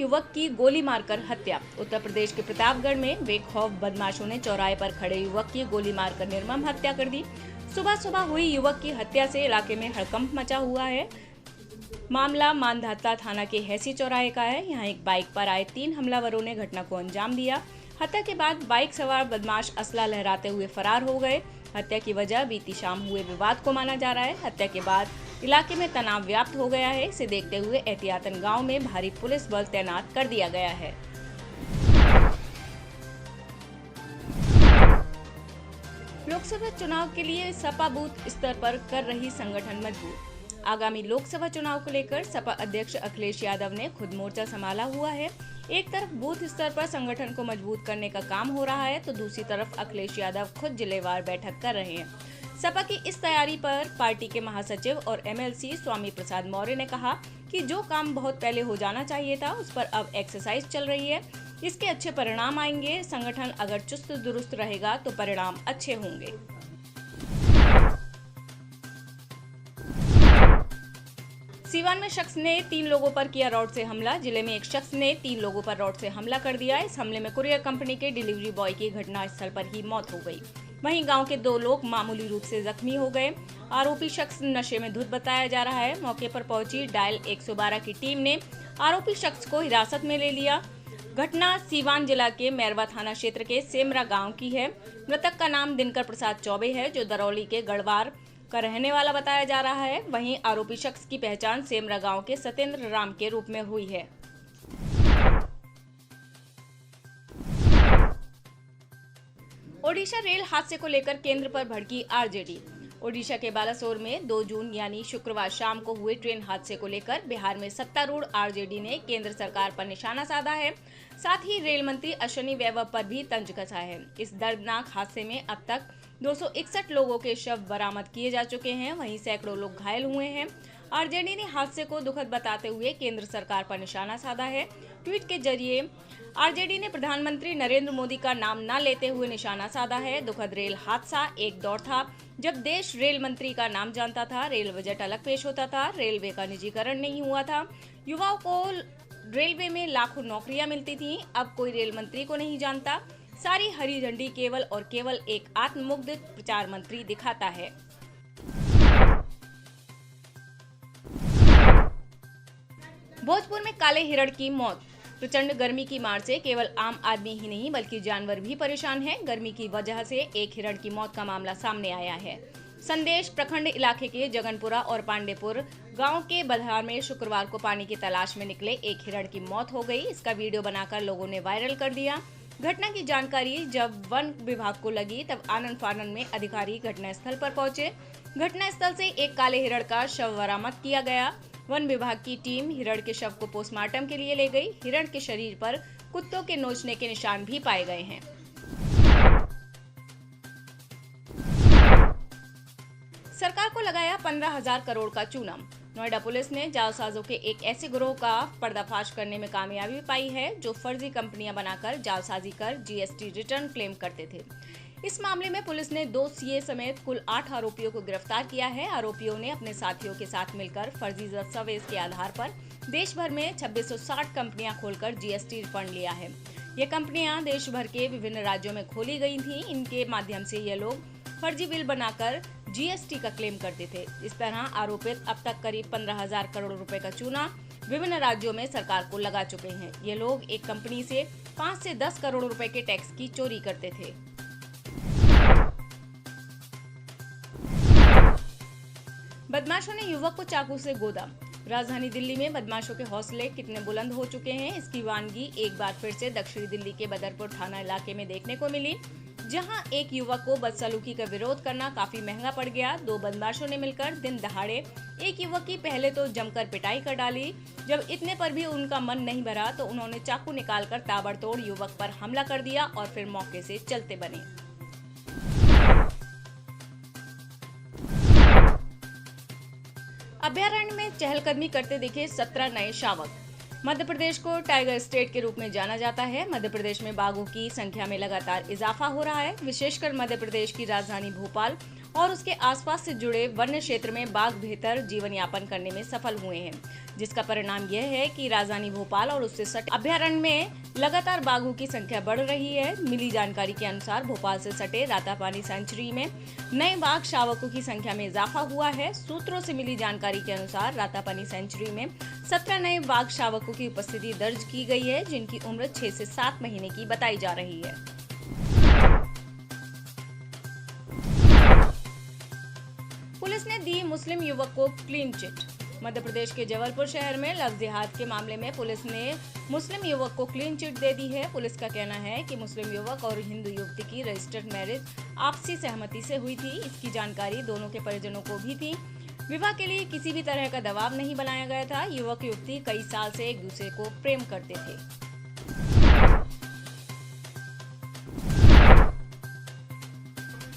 युवक की गोली मारकर हत्या। उत्तर प्रदेश के प्रतापगढ़ में बेखौफ बदमाशों ने चौराहे पर खड़े युवक की गोली मारकर निर्मम हत्या कर दी। सुबह सुबह हुई युवक की हत्या से इलाके में हड़कंप मचा हुआ है। मामला मानधाता थाना के हैसी चौराहे का है। यहाँ एक बाइक पर आए 3 हमलावरों ने घटना को अंजाम दिया। हत्या के बाद बाइक सवार बदमाश असला लहराते हुए फरार हो गए। हत्या की वजह बीती शाम हुए विवाद को माना जा रहा है। हत्या के बाद इलाके में तनाव व्याप्त हो गया है। इसे देखते हुए एहतियातन गांव में भारी पुलिस बल तैनात कर दिया गया है। लोकसभा चुनाव के लिए सपा बूथ स्तर पर कर रही संगठन मजबूत। आगामी लोकसभा चुनाव को लेकर सपा अध्यक्ष अखिलेश यादव ने खुद मोर्चा संभाला हुआ है। एक तरफ बूथ स्तर पर संगठन को मजबूत करने का काम हो रहा है, तो दूसरी तरफ अखिलेश यादव खुद जिलेवार बैठक कर रहे हैं। सपा की इस तैयारी पर पार्टी के महासचिव और एमएलसी स्वामी प्रसाद मौर्य ने कहा कि जो काम बहुत पहले हो जाना चाहिए था, उस पर अब एक्सरसाइज चल रही है। इसके अच्छे परिणाम आएंगे। संगठन अगर चुस्त दुरुस्त रहेगा तो परिणाम अच्छे होंगे। सीवान में शख्स ने 3 लोगों पर किया रॉड से हमला। जिले में एक शख्स ने 3 लोगों पर रॉड से हमला कर दिया। इस हमले में कुरियर कंपनी के डिलीवरी बॉय की घटनास्थल पर ही मौत हो गई। वहीं गांव के 2 लोग मामूली रूप से जख्मी हो गए। आरोपी शख्स नशे में धुत बताया जा रहा है। मौके पर पहुंची डायल 112 की टीम ने आरोपी शख्स को हिरासत में ले लिया। घटना सीवान जिला के मैरवा थाना क्षेत्र के सेमरा गांव की है। मृतक का नाम दिनकर प्रसाद चौबे है, जो दरौली के गढ़वार का रहने वाला बताया जा रहा है। वहीं आरोपी शख्स की पहचान सेमरा गांव के सत्येंद्र राम के रूप में हुई है। ओडिशा रेल हादसे को लेकर केंद्र पर भड़की आरजेडी। ओडिशा के बालासोर में 2 जून यानी शुक्रवार शाम को हुए ट्रेन हादसे को लेकर बिहार में सत्तारूढ़ आरजेडी ने केंद्र सरकार पर निशाना साधा है। साथ ही रेल मंत्री अश्विनी वैभव पर भी तंज कसा है। इस दर्दनाक हादसे में अब तक 261 लोगों के शव बरामद किए जा चुके हैं। वहीं सैकड़ों लोग घायल हुए हैं। आरजेडी ने हादसे को दुखद बताते हुए केंद्र सरकार पर निशाना साधा है। ट्वीट के जरिए आरजेडी ने प्रधानमंत्री नरेंद्र मोदी का नाम न लेते हुए निशाना साधा है। दुखद रेल हादसा एक दौर था जब देश रेल मंत्री का नाम जानता था, रेल बजट अलग पेश होता था, रेलवे का निजीकरण नहीं हुआ था, युवाओं को रेलवे में लाखों नौकरियां मिलती थीं। अब कोई रेल मंत्री को नहीं जानता। सारी हरी झंडी केवल और केवल एक आत्ममुग्ध प्रचार मंत्री दिखाता है। भोजपुर में काले हिरण की मौत। प्रचंड गर्मी की मार से केवल आम आदमी ही नहीं बल्कि जानवर भी परेशान हैं। गर्मी की वजह से एक हिरण की मौत का मामला सामने आया है। संदेश प्रखंड इलाके के जगनपुरा और पांडेपुर गांव के बधार में शुक्रवार को पानी की तलाश में निकले एक हिरण की मौत हो गई। इसका वीडियो बनाकर लोगों ने वायरल कर दिया। घटना की जानकारी जब वन विभाग को लगी तब आनन फानन में अधिकारी घटनास्थल पर पहुंचे। घटनास्थल से एक काले हिरण का शव बरामद किया गया। वन विभाग की टीम हिरण के शव को पोस्टमार्टम के लिए ले गई। हिरण के शरीर पर कुत्तों के नोचने के निशान भी पाए गए हैं। सरकार को लगाया 15,000 करोड़ का चूना। नोएडा पुलिस ने जालसाजों के एक ऐसे गिरोह का पर्दाफाश करने में कामयाबी पाई है जो फर्जी कंपनियां बनाकर जालसाजी कर जीएसटी रिटर्न क्लेम करते थे। इस मामले में पुलिस ने 2 सीए समेत कुल 8 आरोपियों को गिरफ्तार किया है। आरोपियों ने अपने साथियों के साथ मिलकर फर्जी दस्तावेज के आधार पर देश भर में 2660 कंपनियां खोलकर जीएसटी रिफंड लिया है। ये कंपनियां देश भर के विभिन्न राज्यों में खोली गई थीं। इनके माध्यम से ये लोग फर्जी बिल बनाकर जीएसटी का क्लेम करते थे। इस तरह आरोपित अब तक करीब 15,000 करोड़ रुपए का चूना विभिन्न राज्यों में सरकार को लगा चुके हैं। ये लोग एक कंपनी से 5 से 10 करोड़ रुपए के टैक्स की चोरी करते थे। बदमाशों ने युवक को चाकू से गोदा। राजधानी दिल्ली में बदमाशों के हौसले कितने बुलंद हो चुके हैं, इसकी वानगी एक बार फिर से दक्षिणी दिल्ली के बदरपुर थाना इलाके में देखने को मिली, जहां एक युवक को बदसलूकी का विरोध करना काफी महंगा पड़ गया। 2 बदमाशों ने मिलकर दिन दहाड़े एक युवक की पहले तो जमकर पिटाई कर डाली। जब इतने पर भी उनका मन नहीं भरा तो उन्होंने चाकू निकालकर ताबड़तोड़ युवक पर हमला कर दिया और फिर मौके से चलते बने। अभयारण्य में चहलकदमी करते दिखे 17 नए शावक। मध्य प्रदेश को टाइगर स्टेट के रूप में जाना जाता है। मध्य प्रदेश में बाघों की संख्या में लगातार इजाफा हो रहा है। विशेषकर मध्य प्रदेश की राजधानी भोपाल और उसके आसपास से जुड़े वन्य क्षेत्र में बाघ बेहतर जीवन यापन करने में सफल हुए हैं, जिसका परिणाम यह है कि राजधानी भोपाल और उससे सटे अभ्यारण्य में लगातार बाघों की संख्या बढ़ रही है। मिली जानकारी के अनुसार भोपाल से सटे रातापानी सेंचुरी में नए बाघ शावकों की संख्या में इजाफा हुआ है। सूत्रों से मिली जानकारी के अनुसार रातापानी सेंचुरी में 17 नए बाघ शावकों की उपस्थिति दर्ज की गई है, जिनकी उम्र 6 से 7 महीने की बताई जा रही है। पुलिस ने दी मुस्लिम युवक को क्लीन चिट। मध्य प्रदेश के जबलपुर शहर में लव जिहाद के मामले में पुलिस ने मुस्लिम युवक को क्लीन चिट दे दी है। पुलिस का कहना है कि मुस्लिम युवक और हिंदू युवती की रजिस्टर्ड मैरिज आपसी सहमति से हुई थी। इसकी जानकारी दोनों के परिजनों को भी थी। विवाह के लिए किसी भी तरह का दबाव नहीं बनाया गया था। युवक युवती कई साल से एक दूसरे को प्रेम करते थे।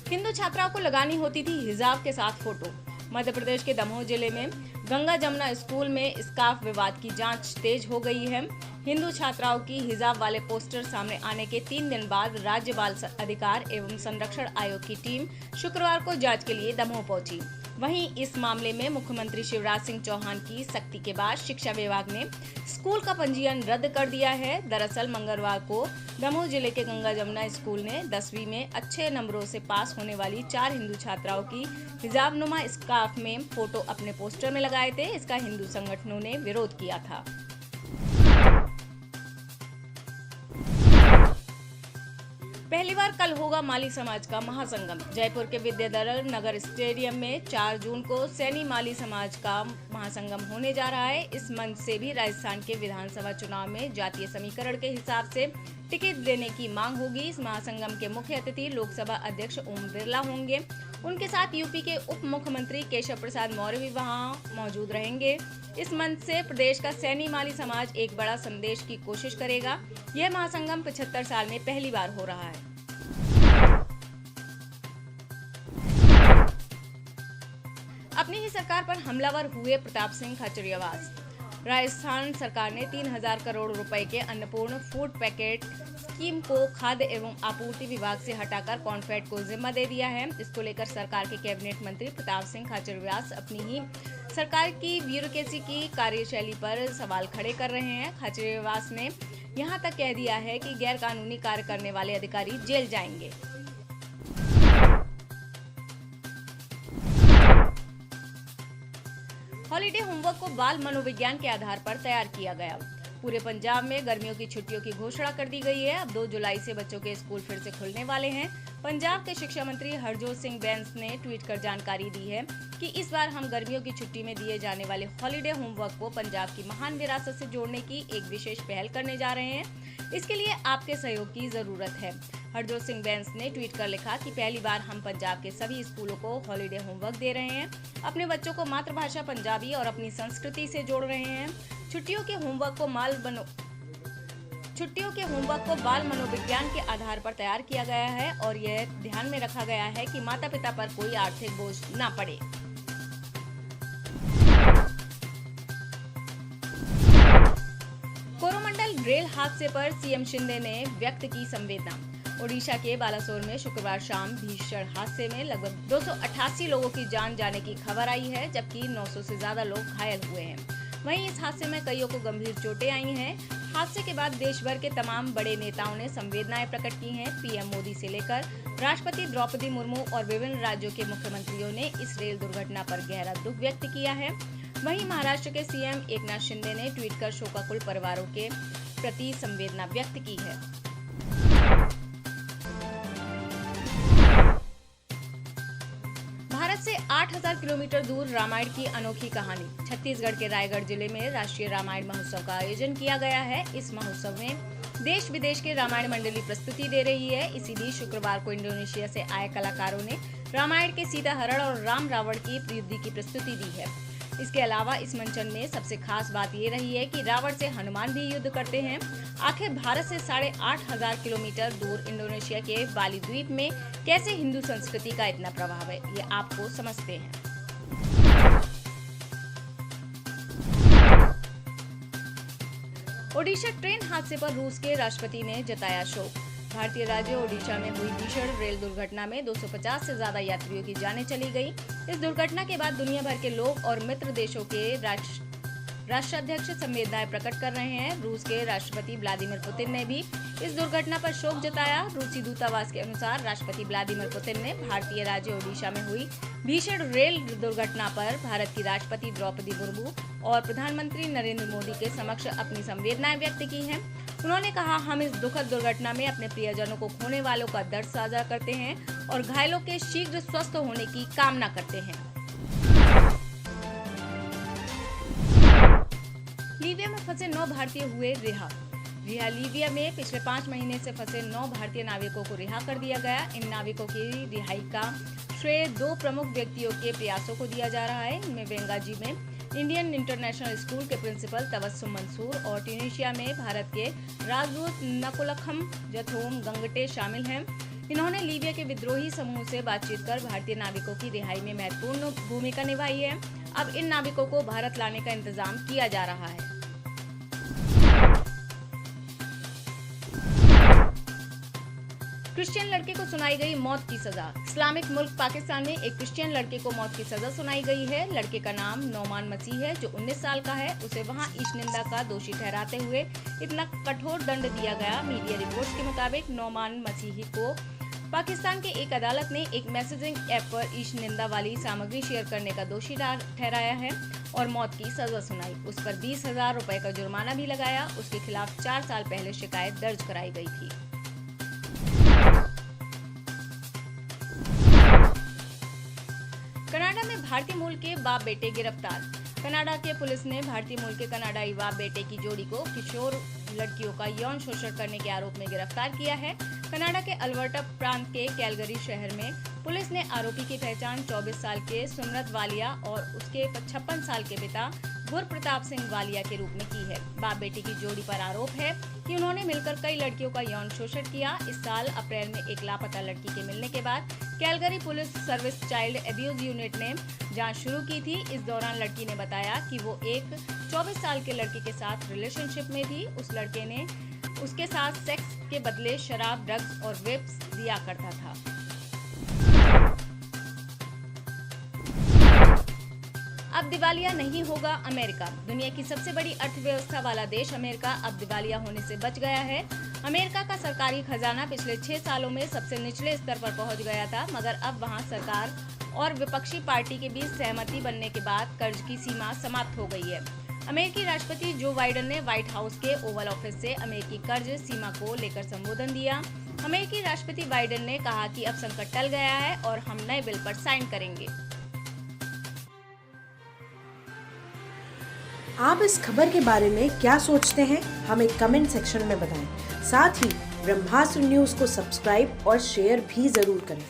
हिंदू छात्राओं को लगानी होती थी हिजाब के साथ फोटो। मध्य प्रदेश के दमोह जिले में गंगा जमुना स्कूल में स्कार्फ विवाद की जांच तेज हो गई है। हिंदू छात्राओं की हिजाब वाले पोस्टर सामने आने के 3 दिन बाद राज्य बाल अधिकार एवं संरक्षण आयोग की टीम शुक्रवार को जांच के लिए दमोह पहुंची। वहीं इस मामले में मुख्यमंत्री शिवराज सिंह चौहान की सख्ती के बाद शिक्षा विभाग ने स्कूल का पंजीयन रद्द कर दिया है। दरअसल मंगलवार को दमोह जिले के गंगा जमुना स्कूल ने 10वीं में अच्छे नंबरों से पास होने वाली 4 हिंदू छात्राओं की हिजाबनुमा स्कार्फ में फोटो अपने पोस्टर में लगाए थे। इसका हिंदू संगठनों ने विरोध किया था। पहली बार कल होगा माली समाज का महासंगम। जयपुर के विद्याधर नगर स्टेडियम में 4 जून को सैनी माली समाज का महासंगम होने जा रहा है। इस मंच से भी राजस्थान के विधानसभा चुनाव में जातीय समीकरण के हिसाब से टिकट देने की मांग होगी। इस महासंगम के मुख्य अतिथि लोकसभा अध्यक्ष ओम बिरला होंगे। उनके साथ यूपी के उप मुख्यमंत्री केशव प्रसाद मौर्य भी वहां मौजूद रहेंगे। इस मंच से प्रदेश का सैनी माली समाज एक बड़ा संदेश की कोशिश करेगा। यह महासंगम 75 साल में पहली बार हो रहा है। अपनी ही सरकार पर हमलावर हुए प्रताप सिंह खाचरियावास। राजस्थान सरकार ने 3000 करोड़ रुपए के अन्नपूर्ण फूड पैकेट स्कीम को खाद्य एवं आपूर्ति विभाग से हटाकर कॉन्फेड को जिम्मा दे दिया है। इसको लेकर सरकार के कैबिनेट मंत्री प्रताप सिंह खाचरियावास अपनी ही सरकार की ब्यूरोक्रेसी की कार्यशैली पर सवाल खड़े कर रहे हैं। खाचरियावास ने यहां तक कह दिया है कि गैर कानूनी कार्य करने वाले अधिकारी जेल जाएंगे। हॉलीडे होमवर्क को बाल मनोविज्ञान के आधार पर तैयार किया गया। पूरे पंजाब में गर्मियों की छुट्टियों की घोषणा कर दी गई है। अब 2 जुलाई से बच्चों के स्कूल फिर से खुलने वाले हैं। पंजाब के शिक्षा मंत्री हरजोत सिंह बैंस ने ट्वीट कर जानकारी दी है कि इस बार हम गर्मियों की छुट्टी में दिए जाने वाले हॉलीडे होमवर्क को पंजाब की महान विरासत से जोड़ने की एक विशेष पहल करने जा रहे हैं। इसके लिए आपके सहयोग की जरूरत है। हरजोत सिंह बैंस ने ट्वीट कर लिखा कि पहली बार हम पंजाब के सभी स्कूलों को हॉलीडे होमवर्क दे रहे हैं। अपने बच्चों को मातृभाषा पंजाबी और अपनी संस्कृति से जोड़ रहे हैं। छुट्टियों के होमवर्क को बाल मनोविज्ञान के आधार पर तैयार किया गया है और यह ध्यान में रखा गया है कि माता पिता पर कोई आर्थिक बोझ न पड़े। कोरोमंडल रेल हादसे पर सीएम शिंदे ने व्यक्त की संवेदना। ओडिशा के बालासोर में शुक्रवार शाम भीषण हादसे में लगभग 288 लोगों की जान जाने की खबर आई है, जबकि 900 से ज्यादा लोग घायल हुए हैं। वहीं इस हादसे में कईयों को गंभीर चोटें आई हैं। हादसे के बाद देश भर के तमाम बड़े नेताओं ने संवेदनाएं प्रकट की हैं। पीएम मोदी से लेकर राष्ट्रपति द्रौपदी मुर्मू और विभिन्न राज्यों के मुख्यमंत्रियों ने इस रेल दुर्घटना पर गहरा दुख व्यक्त किया है। वहीं महाराष्ट्र के सीएम एकनाथ शिंदे ने ट्वीट कर शोकाकुल परिवारों के प्रति संवेदना व्यक्त की है। भारत से 8000 किलोमीटर दूर रामायण की अनोखी कहानी। छत्तीसगढ़ के रायगढ़ जिले में राष्ट्रीय रामायण महोत्सव का आयोजन किया गया है। इस महोत्सव में देश विदेश के रामायण मंडली प्रस्तुति दे रही है। इसी बीच शुक्रवार को इंडोनेशिया से आए कलाकारों ने रामायण के सीता हरण और राम रावण की युद्ध की प्रस्तुति दी है। इसके अलावा इस मंचन में सबसे खास बात ये रही है कि रावण से हनुमान भी युद्ध करते हैं। आखिर भारत से 8500 किलोमीटर दूर इंडोनेशिया के बाली द्वीप में कैसे हिंदू संस्कृति का इतना प्रभाव है, ये आपको समझते हैं। ओडिशा ट्रेन हादसे पर रूस के राष्ट्रपति ने जताया शोक। भारतीय राज्य ओडिशा में हुई भीषण रेल दुर्घटना में 250 से ज्यादा यात्रियों की जानें चली गई। इस दुर्घटना के बाद दुनिया भर के लोग और मित्र देशों के राष्ट्राध्यक्ष संवेदनाएं प्रकट कर रहे हैं। रूस के राष्ट्रपति व्लादिमीर पुतिन ने भी इस दुर्घटना पर शोक जताया। रूसी दूतावास के अनुसार राष्ट्रपति व्लादिमीर पुतिन ने भारतीय राज्य ओडिशा में हुई भीषण रेल दुर्घटना पर भारत की राष्ट्रपति द्रौपदी मुर्मू और प्रधानमंत्री नरेंद्र मोदी के समक्ष अपनी संवेदनाएं व्यक्त की हैं। उन्होंने कहा, हम इस दुखद दुर्घटना में अपने प्रियजनों को खोने वालों का दर्द साझा करते हैं और घायलों के शीघ्र स्वस्थ होने की कामना करते हैं। लीबिया में फंसे 9 भारतीय हुए रिहा। लीबिया में पिछले 5 महीने से फंसे 9 भारतीय नाविकों को रिहा कर दिया गया। इन नाविकों की रिहाई का श्रेय 2 प्रमुख व्यक्तियों के प्रयासों को दिया जा रहा है। इनमें बेंगाजी में इंडियन इंटरनेशनल स्कूल के प्रिंसिपल तबस्सुम मंसूर और ट्यूनीशिया में भारत के राजदूत नकुलखम जथोम गंगटे शामिल हैं। इन्होंने लीबिया के विद्रोही समूह से बातचीत कर भारतीय नाविकों की रिहाई में महत्वपूर्ण भूमिका निभाई है। अब इन नाविकों को भारत लाने का इंतजाम किया जा रहा है। क्रिश्चियन लड़के को सुनाई गई मौत की सजा। इस्लामिक मुल्क पाकिस्तान में एक क्रिश्चियन लड़के को मौत की सजा सुनाई गई है। लड़के का नाम नौमान मसीह है, जो 19 साल का है। उसे वहां ईश निंदा का दोषी ठहराते हुए इतना कठोर दंड दिया गया। मीडिया रिपोर्ट्स के मुताबिक नौमान मसीह को पाकिस्तान के एक अदालत ने एक मैसेजिंग ऐप पर ईश निंदा वाली सामग्री शेयर करने का दोषी ठहराया है और मौत की सजा सुनाई। उस पर 20,000 रुपए का जुर्माना भी लगाया। उसके खिलाफ 4 साल पहले शिकायत दर्ज कराई गई थी। कनाडा में भारतीय मूल के बाप बेटे गिरफ्तार। कनाडा के पुलिस ने भारतीय मूल के कनाडाई बाप बेटे की जोड़ी को किशोर लड़कियों का यौन शोषण करने के आरोप में गिरफ्तार किया है। कनाडा के अल्बर्टा प्रांत के कैलगरी शहर में पुलिस ने आरोपी की पहचान 24 साल के सुमरत वालिया और उसके 56 साल के पिता गुरप्रताप सिंह वालिया के रूप में की है। बाप बेटे की जोड़ी पर आरोप है कि उन्होंने मिलकर कई लड़कियों का यौन शोषण किया। इस साल अप्रैल में एक लापता लड़की के मिलने के बाद Calgary police service child abuse unit ने जांच शुरू की थी। इस दौरान लड़की ने बताया कि वो एक 24 साल के लड़के के साथ रिलेशनशिप में थी। उस लड़के ने उसके साथ सेक्स के बदले शराब, ड्रग्स और वेप्स दिया करता था। अब दिवालिया नहीं होगा अमेरिका। दुनिया की सबसे बड़ी अर्थव्यवस्था वाला देश अमेरिका अब दिवालिया होने से बच गया है। अमेरिका का सरकारी खजाना पिछले 6 सालों में सबसे निचले स्तर पर पहुंच गया था, मगर अब वहां सरकार और विपक्षी पार्टी के बीच सहमति बनने के बाद कर्ज की सीमा समाप्त हो गई है। अमेरिकी राष्ट्रपति जो बाइडेन ने व्हाइट हाउस के ओवल ऑफिस से अमेरिकी कर्ज सीमा को लेकर संबोधन दिया। अमेरिकी राष्ट्रपति बाइडेन ने कहा कि अब संकट टल गया है और हम नए बिल पर साइन करेंगे। आप इस खबर के बारे में क्या सोचते हैं, हमें कमेंट सेक्शन में बताएं। साथ ही ब्रह्मास्त्र न्यूज को सब्सक्राइब और शेयर भी जरूर करें।